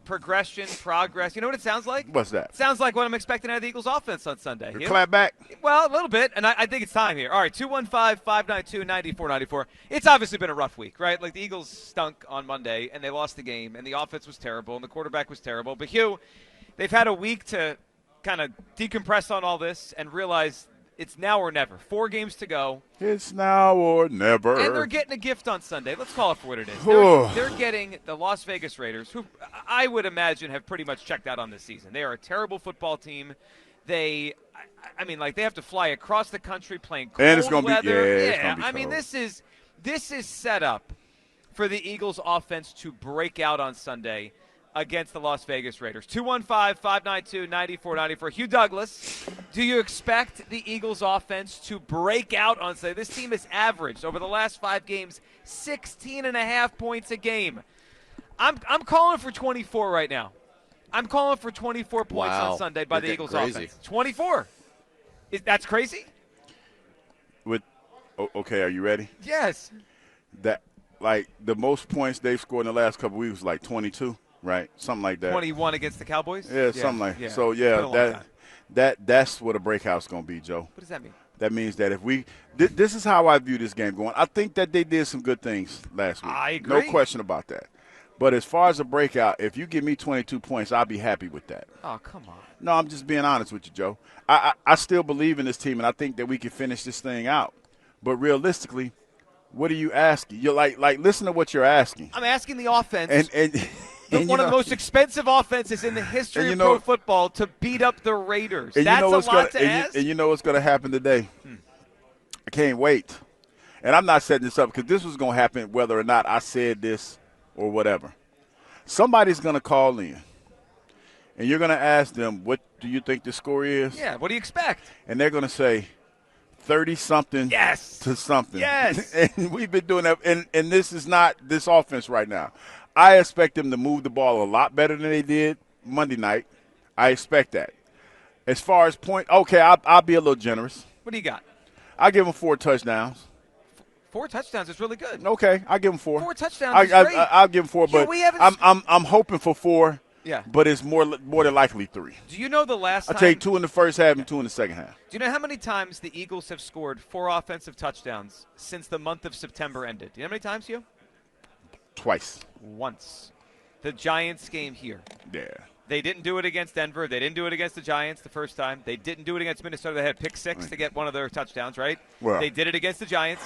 Progression, progress. You know what it sounds like? What's that? It sounds like what I'm expecting out of the Eagles offense on Sunday. Clap back? Well, a little bit, and I think it's time here. All right, 215-592-9494. It's obviously been a rough week, right? Like the Eagles stunk on Monday, and they lost the game, and the offense was terrible, and the quarterback was terrible. But, Hugh, they've had a week to kind of decompress on all this and realize it's now or never. 4 games to go. It's now or never. And they're getting a gift on Sunday. Let's call it for what it is. They're getting the Las Vegas Raiders, who I would imagine have pretty much checked out on this season. They are a terrible football team. They have to fly across the country playing cold and it's gonna weather. It's gonna be I mean, this is set up for the Eagles offense to break out on Sunday against the Las Vegas Raiders. 215-592-9494. Hugh Douglas, do you expect the Eagles offense to break out on Sunday? This team has averaged over the last 5 games 16.5 points a game. I'm calling for 24 right now. I'm calling for 24 points on Sunday by the Eagles offense. 24. That's crazy? Okay, are you ready? Yes. The most points they've scored in the last couple of weeks was like 22. Right, something like that. 21 against the Cowboys? Yeah, something like that. So, that's what a breakout's going to be, Joe. What does that mean? That means that if we this is how I view this game going. I think that they did some good things last week. I agree. No question about that. But as far as a breakout, if you give me 22 points, I'll be happy with that. Oh, come on. No, I'm just being honest with you, Joe. I still believe in this team, and I think that we can finish this thing out. But realistically, what are you asking? You're like listen to what you're asking. I'm asking the offense. And one of the most expensive offenses in the history of pro football to beat up the Raiders. That's a lot to ask. And you know what's going to happen today? I can't wait. And I'm not setting this up because this was going to happen whether or not I said this or whatever. Somebody's going to call in, and you're going to ask them, what do you think the score is? Yeah, what do you expect? And they're going to say 30-something to something. Yes. And we've been doing that. And this is not this offense right now. I expect them to move the ball a lot better than they did Monday night. I expect that. As far as point, okay, I'll be a little generous. What do you got? I'll give them 4 touchdowns. 4 touchdowns is really good. Okay, I'll give them 4. 4 touchdowns is great. I'll give them 4, but I'm hoping for 4. Yeah. But it's more than likely 3. Do you know the last time? I'll take 2 in the first half and 2 in the second half. Do you know how many times the Eagles have scored 4 offensive touchdowns since the month of September ended? Do you know how many times, Hugh? Twice. Once. The Giants game here. Yeah. They didn't do it against Denver. They didn't do it against the Giants the first time. They didn't do it against Minnesota. They had pick 6 to get one of their touchdowns, right? Well, they did it against the Giants.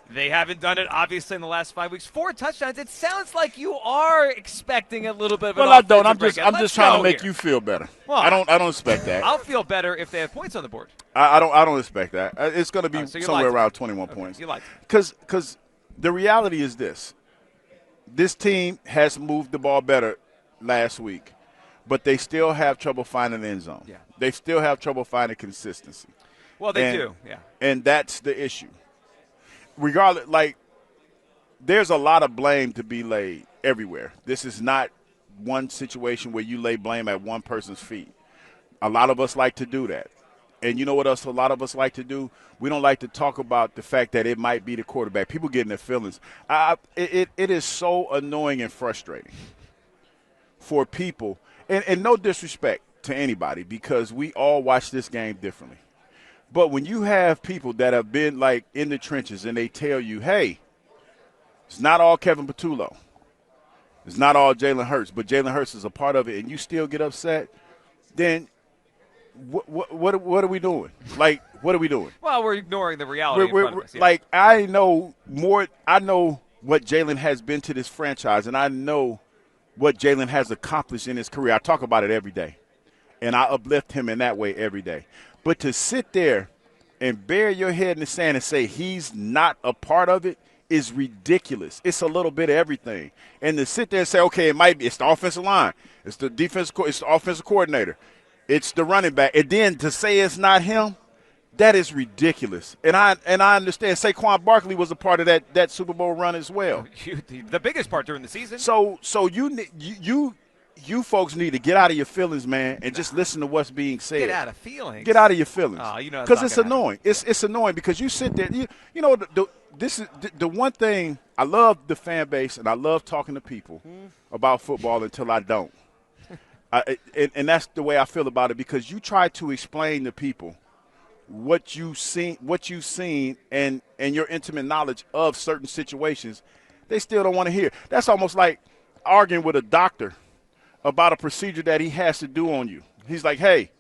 They haven't done it, obviously, in the last 5 weeks. 4 touchdowns. It sounds like you are expecting a little bit of an offensive breakout. I'm just trying to make you feel better. Well, I don't expect that. I'll feel better if they have points on the board. I don't expect that. It's going to be somewhere around 21 points. You like it. Because the reality is this. This team has moved the ball better last week, but they still have trouble finding the end zone. Yeah. They still have trouble finding consistency. Well, they do, yeah. And that's the issue. Regardless, there's a lot of blame to be laid everywhere. This is not one situation where you lay blame at one person's feet. A lot of us like to do that. And you know what else a lot of us like to do? We don't like to talk about the fact that it might be the quarterback. People get in their feelings. It is so annoying and frustrating for people. And no disrespect to anybody because we all watch this game differently. But when you have people that have been, in the trenches and they tell you, hey, it's not all Kevin Patullo. It's not all Jalen Hurts, but Jalen Hurts is a part of it, and you still get upset, then what are we doing? What are we doing? Well, we're ignoring the reality in front of us. Yeah. I know what Jalen has been to this franchise, and I know what Jalen has accomplished in his career. I talk about it every day, and I uplift him in that way every day. But to sit there and bury your head in the sand and say he's not a part of it is ridiculous. It's a little bit of everything. And to sit there and say, okay, it's the offensive line, it's the it's the offensive coordinator, it's the running back, and then to say it's not him, that is ridiculous. And I understand Saquon Barkley was a part of that Super Bowl run as well. The biggest part during the season. So you folks need to get out of your feelings, man, and just listen to what's being said. Get out of feelings. Get out of your feelings. Because it's annoying. It's annoying because you sit there. You know, this is the one thing I love the fan base, and I love talking to people about football until I don't. And that's the way I feel about it, because you try to explain to people what you've seen, and your intimate knowledge of certain situations, they still don't want to hear. That's almost like arguing with a doctor about a procedure that he has to do on you. He's like, hey,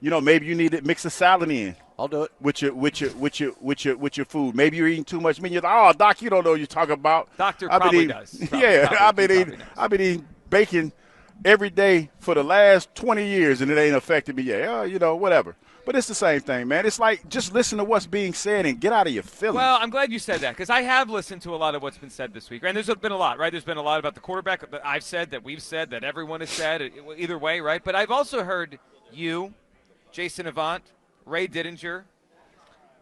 maybe you need to mix a salad in. I'll do it with your food. Maybe you're eating too much meat. You're like, oh, doc, you don't know what you're talking about. Doctor probably does. I've been eating bacon every day for the last 20 years, and it ain't affected me yet. Whatever. But it's the same thing, man. It's like, just listen to what's being said and get out of your feelings. Well, I'm glad you said that, because I have listened to a lot of what's been said this week. And there's been a lot, right? There's been a lot about the quarterback that I've said, that we've said, that everyone has said, either way, right? But I've also heard you, Jason Avant, Ray Didinger,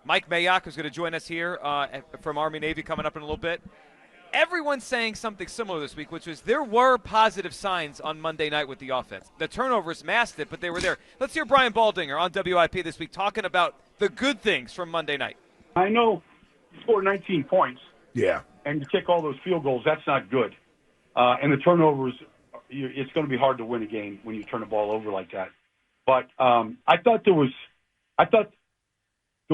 Mike Mayock, who's going to join us here from Army-Navy coming up in a little bit. Everyone's saying something similar this week, which was there were positive signs on Monday night with the offense. The turnovers masked it, but they were there. Let's hear Brian Baldinger on WIP this week talking about the good things from Monday night. I know you scored 19 points. Yeah. And you kick all those field goals, that's not good. And the turnovers, it's going to be hard to win a game when you turn the ball over like that. But I thought the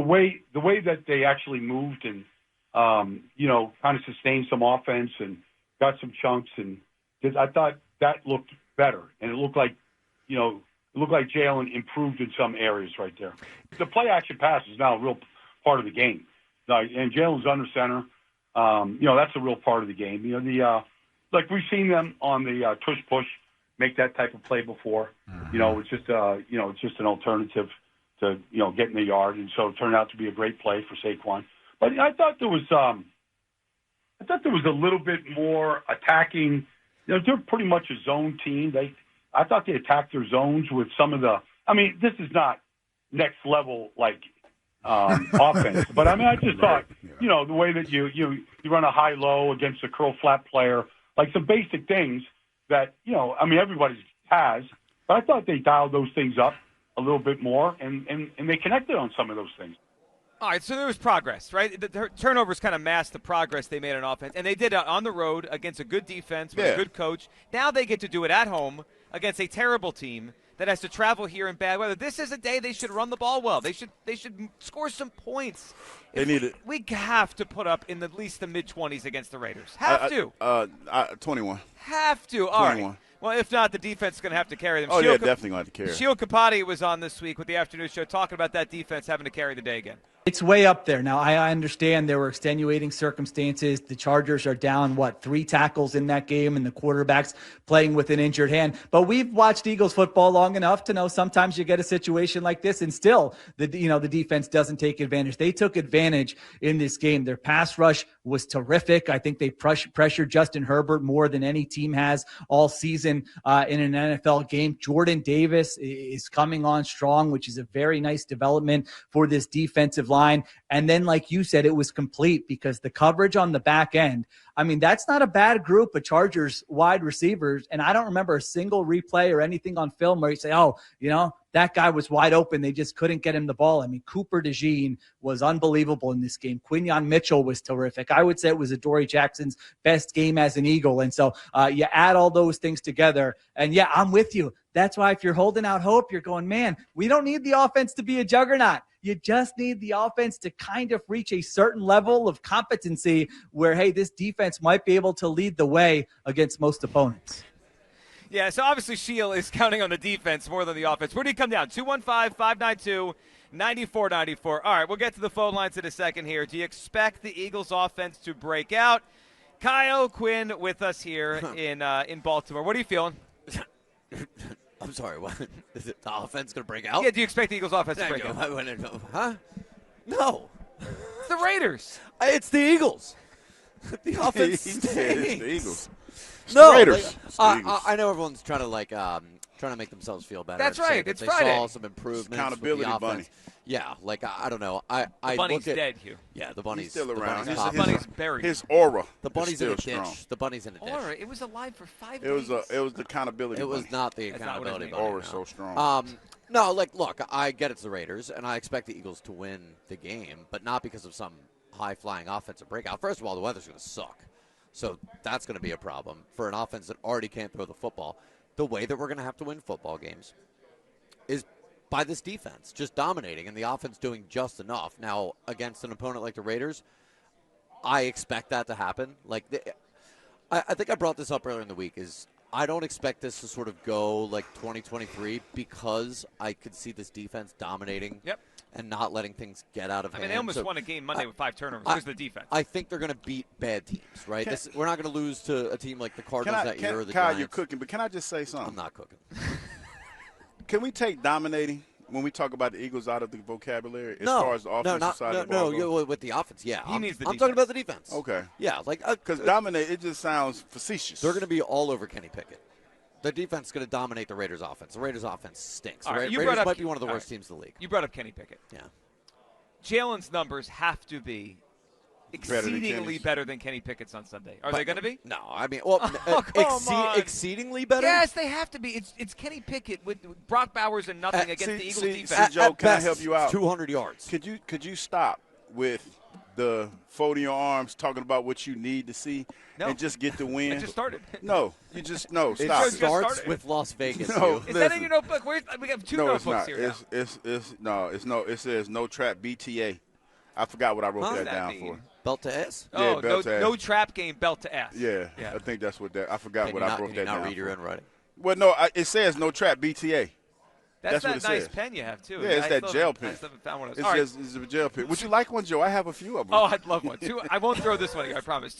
way that they actually moved and kind of sustained some offense and got some chunks, and I thought that looked better, and it looked like Jalen improved in some areas right there. The play action pass is now a real part of the game, and Jalen's under center. That's a real part of the game. Like we've seen them on the tush push make that type of play before. It's just an alternative to get in the yard, and so it turned out to be a great play for Saquon. But I thought there was a little bit more attacking. They're pretty much a zone team. I thought they attacked their zones with some of the. I mean, this is not next level like offense, but I mean, I just thought the way that you run a high low against a curl flat player, like some basic things that everybody has. But I thought they dialed those things up a little bit more, and they connected on some of those things. All right, so there was progress, right? The turnovers kind of masked the progress they made on offense, and they did it on the road against a good defense with a good coach. Now they get to do it at home against a terrible team that has to travel here in bad weather. This is a day they should run the ball well. They should score some points. We have to put up in at least the mid-20s against the Raiders. Have to. 21. Have to. All 21. right. Well, if not, the defense is going to have to carry them. Oh, yeah, definitely going to have to carry them. Sheil Kapati was on this week with the afternoon show talking about that defense having to carry the day again. It's way up there. Now, I understand there were extenuating circumstances. The Chargers are down, 3 tackles in that game, and the quarterback's playing with an injured hand. But we've watched Eagles football long enough to know sometimes you get a situation like this, and still the defense doesn't take advantage. They took advantage in this game. Their pass rush was terrific. I think they pressured Justin Herbert more than any team has all season in an NFL game. Jordan Davis is coming on strong, which is a very nice development for this defensive line. And then, like you said, it was complete because the coverage on the back end, I mean, that's not a bad group of Chargers wide receivers. And I don't remember a single replay or anything on film where you say, that guy was wide open. They just couldn't get him the ball. I mean, Cooper DeJean was unbelievable in this game. Quinyon Mitchell was terrific. I would say it was Adoree Jackson's best game as an Eagle. And so you add all those things together. And, yeah, I'm with you. That's why if you're holding out hope, you're going, man, we don't need the offense to be a juggernaut. You just need the offense to kind of reach a certain level of competency where, hey, this defense might be able to lead the way against most opponents. Yeah, so obviously Sheil is counting on the defense more than the offense. Where do you come down? 215-592-9494. All right, we'll get to the phone lines in a second here. Do you expect the Eagles offense to break out? Kyle Quinn with us here in Baltimore. What are you feeling? I'm sorry, what? Is the offense going to break out? Yeah, do you expect the Eagles offense to break out? Huh? No. It's the Raiders. It's the Eagles. The offense stinks. It's the Eagles. No, Raiders. I know everyone's trying to make themselves feel better. That's right. It's they Friday. Saw some improvements. Accountability with the bunny. Yeah, I don't know. The bunny's dead, Hugh. Yeah, the bunny's He's still around. The bunny's buried. His aura. The bunny's in a strong. ditch. The bunny's in a ditch. Aura. It was alive for 5 It days. was the accountability. It was bunny. not the That's not what accountability it bunny. Aura's No. so strong. No, look, I get it's the Raiders, and I expect the Eagles to win the game, but not because of some high-flying offensive breakout. First of all, the weather's going to suck, so that's going to be a problem for an offense that already can't throw the football. the way that we're going to have to win football games is by this defense, just dominating, and the offense doing just enough. Now, against an opponent like the Raiders, I expect that to happen. I think I brought this up earlier in the week, is I don't expect this to sort of go like 2023 because I could see this defense dominating and not letting things get out of hand. I mean, they almost won a game Monday with 5 turnovers. Because of the defense. I think they're going to beat bad teams, right? We're not going to lose to a team like the Cardinals that year or the Kyle, Giants. you're cooking, but can I just say something? I'm not cooking. Can we take dominating when we talk about the Eagles out of the vocabulary as far as the offensive side of the ball goes? With the offense, yeah. He needs the I'm talking about the defense. Okay. Yeah, because dominate, it just sounds facetious. They're going to be all over Kenny Pickett. The defense is going to dominate the Raiders' offense. The Raiders' offense stinks. Raiders might be one of the worst teams in the league. You brought up Kenny Pickett. Yeah. Jalen's numbers have to be exceedingly better than Kenny Pickett's on Sunday. Are they going to be? No, I mean, exceedingly better? Yes, they have to be. It's Kenny Pickett with Brock Bowers and nothing against the Eagles defense. Joe, can I help you out? 200 yards. Could you stop with the folding your arms, talking about what you need to see, and just get the win? I just started. No, stop. It starts with Las Vegas. No, is that in your notebook? We have 2 notebooks here. It says no trap BTA. I forgot what I wrote that down for. Belt to ass? Yeah, belt to ass. No trap game, belt to ass. Yeah, I think that's what that. I forgot what I wrote that down. Can you not read your own writing? Well, no, it says no trap BTA. That's what that it nice says. pen you have, too. Yeah, it's that gel pen. I still haven't found one of It's those. a gel pen. Would you like one, Joe? I have a few of them. Oh, I'd love one. I won't throw this one, I promise.